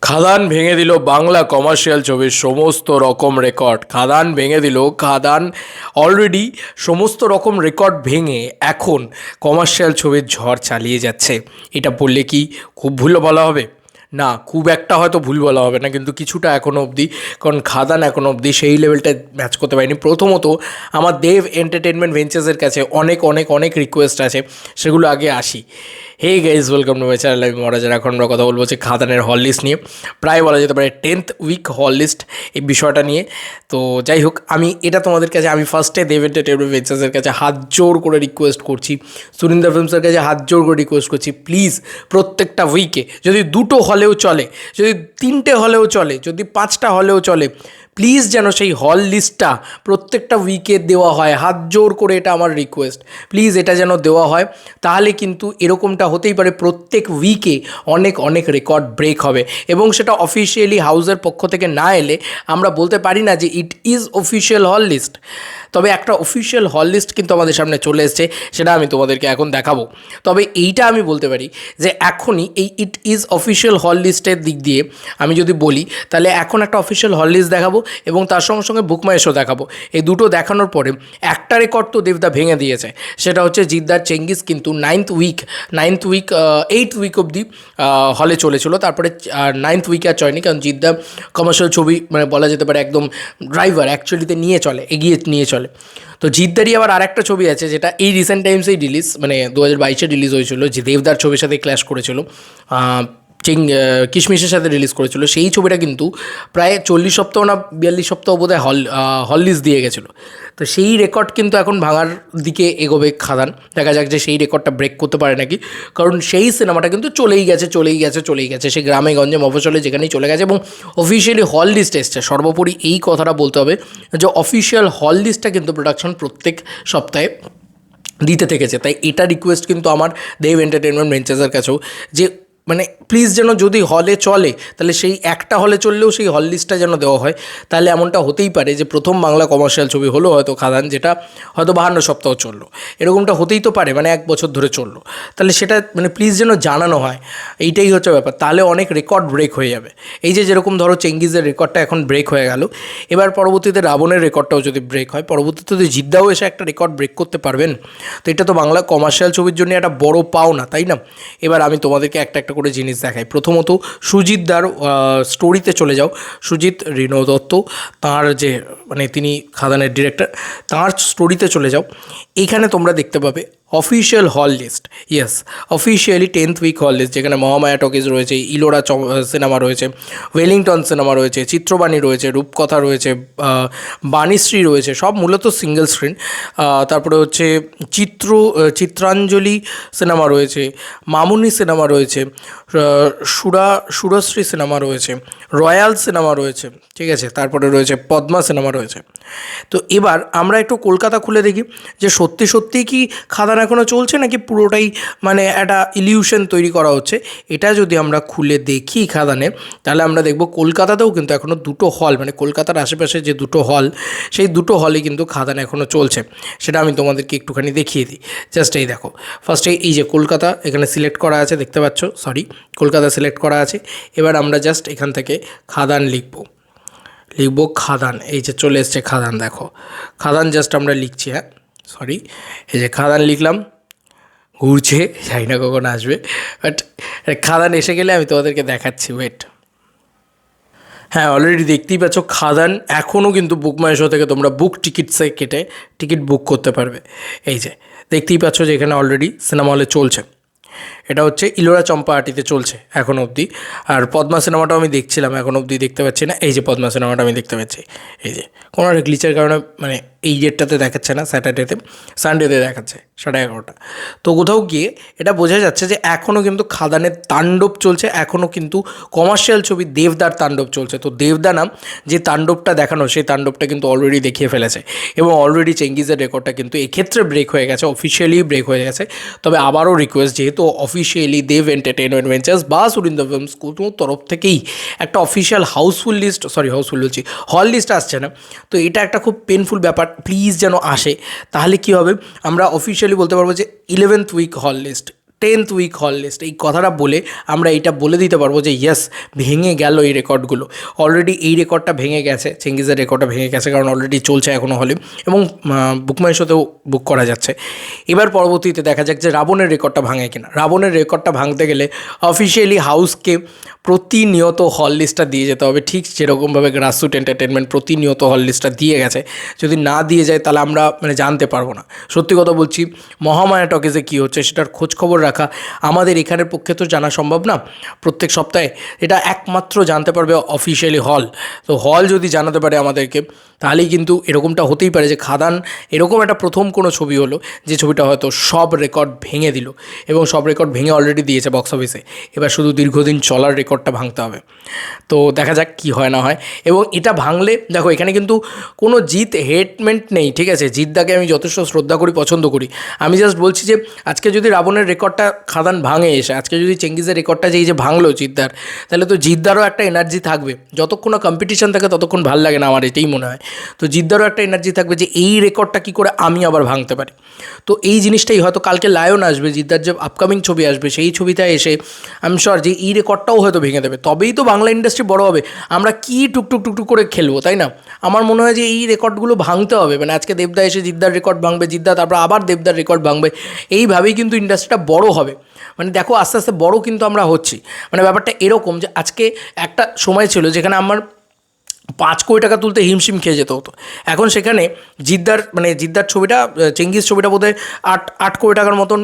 খাদান ভেঙে দিল বাংলা কমার্শিয়াল ছবির সমস্ত রকম রেকর্ড। খাদান ভেঙে দিল। খাদান অলরেডি সমস্ত রকম রেকর্ড ভেঙে এখন কমার্শিয়াল ছবির ঝড় চালিয়ে যাচ্ছে। এটা বললে কি খুব ভুল বলা হবে? না, খুব একটা হয়তো ভুল বলা হবে না, কিন্তু কিছুটা এখনও অবধি, কারণ খাদান এখনও অবধি সেই লেভেলটা ম্যাচ করতে পারেনি। প্রথমত আমার দেব এন্টারটেনমেন্ট ভেঞ্চার্সের কাছে অনেক অনেক অনেক রিকোয়েস্ট আছে, সেগুলো আগে আসি। Hey guys, welcome to my channel. আমি মহারাজার। এখন আমরা কথা বলবো যে খাদানের হল লিস্ট নিয়ে, প্রায় বলা যেতে পারে 10th উইক হল লিস্ট এই বিষয়টা নিয়ে। তো যাই হোক, আমি এটা তোমাদের কাছে, আমি ফার্স্টে দেব এন্টারটেনমেন্ট ভেঞ্চার্সের কাছে হাত জোর করে রিকোয়েস্ট করছি, সুরিন্দর ফিল্মসের কাছে হাত জোর করে রিকোয়েস্ট করছি, প্লিজ প্রত্যেকটা উইকে যদি 2টো হলেও চলে, যদি 3টে হলেও চলে, যদি 5টা হলেও চলে, প্লিজ যেন সেই হল লিস্টটা প্রত্যেকটা উইকে দেওয়া হয়। হাত জোর করে এটা আমার রিকোয়েস্ট, প্লিজ এটা যেন দেওয়া হয়। তাহলে কিন্তু এরকমটা হতেই পারে, প্রত্যেক উইকে অনেক অনেক রেকর্ড ব্রেক হবে, এবং সেটা অফিসিয়ালি হাউসের পক্ষ থেকে না এলে আমরা বলতে পারি না যে it is official hall list. তবে একটা অফিসিয়াল হল লিস্ট কিন্তু আমাদের সামনে চলে এসছে, সেটা আমি তোমাদেরকে এখন দেখাবো। তবে এইটা আমি বলতে পারি যে এখনই এই ইট ইজ অফিসিয়াল হল লিস্টের দিক দিয়ে আমি যদি বলি, তাহলে এখন একটা অফিসিয়াল হল লিস্ট দেখাবো এবং তার সঙ্গে সঙ্গে বুক মাই শো দেখাবো। এই দুটো দেখানোর পরে একটা রেকর্ড তো দেবদা ভেঙে দিয়েছে, সেটা হচ্ছে জিদ্দার চেঙ্গিস কিন্তু 8th উইক অবধি হলে চলেছিল। তারপরে 9th উইকে আর চলেনি, কারণ জিদ্দা কমার্শিয়াল ছবি মানে বলা যেতে পারে একদম ড্রাইভার অ্যাকচুয়ালিতে নিয়ে চলে, এগিয়ে নিয়ে চলে। তো জিদ্দারই আবার আরেকটা ছবি আছে যেটা এই রিসেন্ট টাইমসেই রিলিজ, মানে 2022-এ রিলিজ হয়েছিল, যে দেবদার ছবির সাথে ক্ল্যাশ করেছিল, কিশমিশের সাথে রিলিজ করেছিল। সেই ছবিটা কিন্তু প্রায় 40 সপ্তাহ না 42 সপ্তাহ বোধহয় হল লিস্ট দিয়ে গেছিলো। তো সেই রেকর্ড কিন্তু এখন ভাঙার দিকে এগোবে খাদান। দেখা যাক যে সেই রেকর্ডটা ব্রেক করতে পারে নাকি, কারণ সেই সিনেমাটা কিন্তু চলেই গেছে সে গ্রামে গঞ্জে মফস্বলে যেখানেই চলে গেছে, এবং অফিসিয়ালি হল লিস্ট এসছে। সর্বোপরি এই কথাটা বলতে হবে যে অফিসিয়াল হল লিস্টটা কিন্তু প্রোডাকশন প্রত্যেক সপ্তাহে দিতে থেকেছে। তাই এটা রিকোয়েস্ট কিন্তু আমার দেব এন্টারটেনমেন্ট ভেঞ্চার্সের কাছেও, যে মানে প্লিজ যেন যদি হলে চলে তাহলে সেই একটা হলে চললেও সেই হল লিস্টটা যেন দেওয়া হয়। তাহলে এমনটা হতেই পারে যে প্রথম বাংলা কমার্শিয়াল ছবি হলো হয়তো খাদান, যেটা হয়তো 52 সপ্তাহ চললো, এরকমটা হতেই তো পারে, মানে 1 বছর ধরে চললো। তাহলে সেটা মানে প্লিজ যেন জানানো হয়, এইটাই হচ্ছে ব্যাপার। তাহলে অনেক রেকর্ড ব্রেক হয়ে যাবে। এই যে যেরকম ধরো চেঙ্গিজের রেকর্ডটা এখন ব্রেক হয়ে গেল, এবার পরবর্তীতে রাবণের রেকর্ডটাও যদি ব্রেক হয়, পরবর্তীতে যদি জিদ্দাও এসে একটা রেকর্ড ব্রেক করতে পারবেন, তো এটা তো বাংলা কমার্শিয়াল ছবির জন্য একটা বড় পাওনা, তাই না? এবার আমি তোমাদেরকে একটা একটা করে জিনিস দেখাই। প্রথমত সুজিতদার স্টোরিতে চলে যাও। সুজিত রিনো দত্ত, তাঁর যে মানে তিনি খাদানের ডিরেক্টর, তাঁর স্টোরিতে চলে যাও। এইখানে তোমরা দেখতে পাবে official hall list. Yes, officially 10th week hall list, যেখানে মহামায়া টকিজ রয়েছে, ইলোরা সিনেমা রয়েছে, ওয়েলিংটন সিনেমা রয়েছে, চিত্রবাণী রয়েছে, রূপকথা রয়েছে, বাণীশ্রী রয়েছে, সব মূলত সিঙ্গেল স্ক্রিন। তারপরে হচ্ছে চিত্রাঞ্জলি সিনেমা রয়েছে, মামুনি সিনেমা রয়েছে, সুরশ্রী সিনেমা রয়েছে, রয়্যাল সিনেমা রয়েছে, ঠিক আছে, তারপরে রয়েছে পদ্মা সিনেমা রয়েছে। তো এবার আমরা একটু কলকাতা খুলে দেখি যে সত্যি সত্যিই কি খাদান এখনও চলছে নাকি পুরোটাই মানে একটা ইলিউশন তৈরি করা হচ্ছে। এটা যদি আমরা খুলে দেখি খাদানে, তাহলে আমরা দেখব কলকাতাতেও কিন্তু এখনও 2টো হল, মানে কলকাতার আশেপাশে যে 2টো হল, সেই 2টো হলে কিন্তু খাদান এখনও চলছে। সেটা আমি তোমাদেরকে একটুখানি দেখিয়ে দিই। জাস্ট এই দেখো, ফার্স্টে এই যে কলকাতা এখানে সিলেক্ট করা আছে, দেখতে পাচ্ছ, কলকাতা সিলেক্ট করা আছে। এবার আমরা জাস্ট এখান থেকে খাদান লিখব খাদান, এই যে চলে এসছে খাদান, দেখো খাদান জাস্ট আমরা লিখছি। এই যে খাদান লিখলাম, ঘুরছে, জানি না কখন আসবে, বাট খাদান এসে গেলে আমি তোমাদেরকে দেখাচ্ছি, ওয়েট। হ্যাঁ, অলরেডি দেখতেই পাচ্ছ খাদান এখনও কিন্তু বুক মাই শো থেকে তোমরা বুক টিকিটসে কেটে টিকিট বুক করতে পারবে। এই যে দেখতেই পাচ্ছ যে এখানে অলরেডি সিনেমা হলে চলছে। এটা হচ্ছে ইলোরা চম্পাহাটিতে চলছে এখন অবধি। আর পদ্মা সিনেমাটাও আমি দেখছিলাম, এখন অবধি দেখতে পাচ্ছি না। এই যে পদ্মা সিনেমাটা আমি দেখতে পাচ্ছি, এই যে কোনো একটা গ্লিচের কারণে মানে এই ডেটটাতে দেখাচ্ছে না, সানডেতে দেখাচ্ছে 11:30। তো কোথাও গিয়ে এটা বোঝা যাচ্ছে যে এখনও কিন্তু খাদানের তাণ্ডব চলছে, এখনও কিন্তু কমার্শিয়াল ছবি দেবদার তাণ্ডব চলছে। তো দেবদা নাম যে তাণ্ডবটা দেখানো, সেই তাণ্ডবটা কিন্তু অলরেডি দেখিয়ে ফেলেছে, এবং অলরেডি চেঙ্গিজের রেকর্ডটা কিন্তু এক্ষেত্রে ব্রেক হয়ে গেছে, অফিসিয়ালি ব্রেক হয়ে গেছে। তবে আবারও রিকোয়েস্ট, যেহেতু অফিসিয়ালি দেব এন্টারটেনমেন্ট ভেঞ্চার্স বা সুরিন্দর ফিল্মস কোনো তরফ থেকেই একটা অফিসিয়াল হল লিস্ট আসছে না, তো এটা একটা খুব পেনফুল ব্যাপার। প্লিজ যেন আসে, তাহলে কী হবে, আমরা অফিসিয়ালি বলতে পারবো যে 11th week hall list 10th week hall list, এই কথাটা বলে আমরা এইটা বলে দিতে পারবো যে ইয়েস, ভেঙে গেল এই রেকর্ডগুলো। অলরেডি এই রেকর্ডটা ভেঙে গেছে, চেঙ্গিজের রেকর্ডটা ভেঙে গেছে, কারণ অলরেডি চলছে এখনও হলে এবং বুকমাই শোতেও বুক করা যাচ্ছে। এবার পরবর্তীতে দেখা যাক যে রাবণের রেকর্ডটা ভাঙে কিনা। রাবণের রেকর্ডটা ভাঙতে গেলে অফিসিয়ালি হাউসকে প্রতিনিয়ত হল লিস্টটা দিয়ে যেতে হবে, ঠিক যেরকমভাবে গ্রাসরুট এন্টারটেনমেন্ট প্রতিনিয়ত হল লিস্টটা দিয়ে গেছে। যদি না দিয়ে যায় তাহলে আমরা জানতে পারবো না। সত্যি কথা বলছি, মহামায়া টকিজে কী হচ্ছে সেটার খোঁজখবর রাখা আমাদের এখানের পক্ষে তো জানা সম্ভব না প্রত্যেক সপ্তাহে, এটা একমাত্র জানতে পারবে অফিসিয়ালি হল। তো হল যদি জানাতে পারে আমাদেরকে, তাহলেই কিন্তু এরকমটা হতেই পারে যে খাদান এরকম একটা প্রথম কোনো ছবি হলো যে ছবিটা হয়তো সব রেকর্ড ভেঙে দিল, এবং সব রেকর্ড ভেঙে অলরেডি দিয়েছে বক্স অফিসে। এবার শুধু দীর্ঘদিন চলার রেকর্ডটা ভাঙতে হবে। তো দেখা যাক কী হয় না হয়। এবং এটা ভাঙলে দেখো, এখানে কিন্তু কোনো জিত হেটমেন্ট নেই, ঠিক আছে? জিতদাকে আমি যথেষ্ট শ্রদ্ধা করি, পছন্দ করি। আমি জাস্ট বলছি যে আজকে যদি রাবণের রেকর্ডটা খাদান ভাঙে এসে, আজকে যদি চেঙ্গিজের রেকর্ডটা যে ভাঙলো জিতদার, তাহলে তো জিতদারও একটা এনার্জি থাকবে। যতক্ষণ না কম্পিটিশন থাকে ততক্ষণ ভালো লাগে না, আমার এটাই মনে হয়। তো জিতদারও একটা এনার্জি থাকবে যে এই রেকর্ডটা কী করে আমি আবার ভাঙতে পারি। তো এই জিনিসটাই হয়তো কালকে লায়ন আসবে, জিদ্দার যে আপকামিং ছবি আসবে সেই ছবিটায় এসে আমি শিওর যে এই রেকর্ডটাও হয়তো ভেঙে দেবে। তবেই তো বাংলা ইন্ডাস্ট্রি বড় হবে। আমরা কি টুকটুক করে খেলবো, তাই না? আমার মনে হয় যে এই রেকর্ডগুলো ভাঙতে হবে। আজকে দেবদা এসে জিদ্দার রেকর্ড ভাঙবে, জিদ্দা তারপর আবার দেবদার রেকর্ড ভাঙবে, এইভাবেই কিন্তু ইন্ডাস্ট্রিটা বড় হবে। দেখো আস্তে আস্তে বড় কিন্তু আমরা হচ্ছি। ব্যাপারটা এরকম যে আজকে একটা সময় ছিল যেখানে আমার 5 কোটি টাকা তুলতে হিমশিম খেয়ে যেতে হতো। এখন সেখানে জিদ্দার ছবিটা, চেঙ্গিজ ছবিটা বোধহয় 8 কোটি টাকার মতন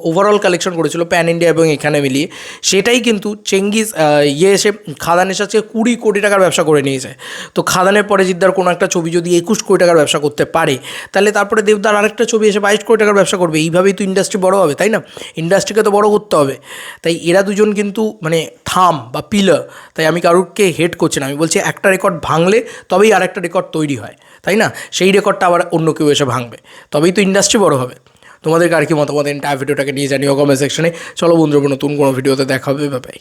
ওভারঅল কালেকশন করেছিল প্যান ইন্ডিয়া এবং এখানে মিলিয়ে। সেটাই কিন্তু চেঙ্গিজ এসে খাদানের সাথে 20 কোটি টাকার ব্যবসা করে নিয়েছে। তো খাদানের পরে জিদ্দার কোনো একটা ছবি যদি 21 কোটি টাকার ব্যবসা করতে পারে, তাহলে তারপরে দেবদার আরেকটা ছবি এসে 22 কোটি টাকার ব্যবসা করবে। এইভাবেই তো ইন্ডাস্ট্রি বড় হবে, তাই না? ইন্ডাস্ট্রিকে তো বড় করতে হবে। তাই এরা দুজন কিন্তু থাম বা পিলার। তাই আমি কারোরকে হেট করছি না, আমি বলছি একটা রেকর্ড ভাঙলে তবেই আরেকটা রেকর্ড তৈরি হয়, তাই না? সেই রেকর্ডটা আবার অন্য কেউ এসে ভাঙবে, তবেই তো ইন্ডাস্ট্রি বড় হবে। তোমাদেরকে আর কি মতামত এন্টায়ার ভিডিওটাকে নিয়ে জানিও কমেন্ট সেকশনে। চলো বন্ধুরা, নতুন কোনো ভিডিওতে দেখা হবে, বাই বাই।